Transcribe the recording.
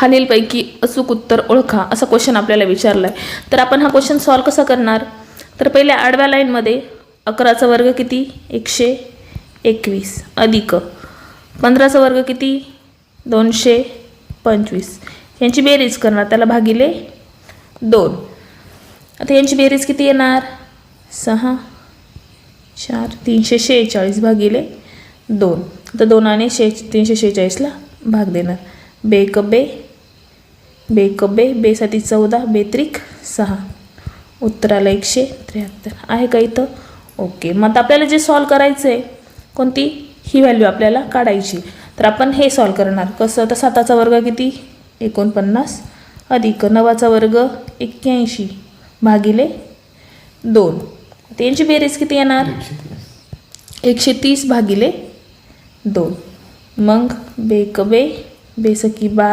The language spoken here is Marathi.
खालीलपैकी अचूक उत्तर ओळखा असा क्वेश्चन आपल्याला विचारला आहे. तर आपण हा क्वेश्चन सॉल्व कसा करणार. तर पहिले आडव्या लाईनमध्ये 11चा वर्ग किती 121 अधिक 15चा वर्ग किती 225 यांची बेरीज करणार, त्याला भागिले 2. आता यांची बेरीज किती येणार 6 4 346 भागिले 2. तर 2 आणि 346ला भाग देणार. बेक बे बेक बे बेसाठी 14 बेत्रिक 6 उत्तराला 173 आहे का इथं. ओके. मग आपल्याला जे सॉल्व करायचं आहे कोणती ही व्हॅल्यू आपल्याला काढायची. तर आपण हे सॉल्व करणार कसं. तर 7चा वर्ग किती 49 अधिक 9चा वर्ग 81 भागिले 2. तर यांची बेरीज किती येणार 130 भागिले 2. मग बेक बे बेसकी 12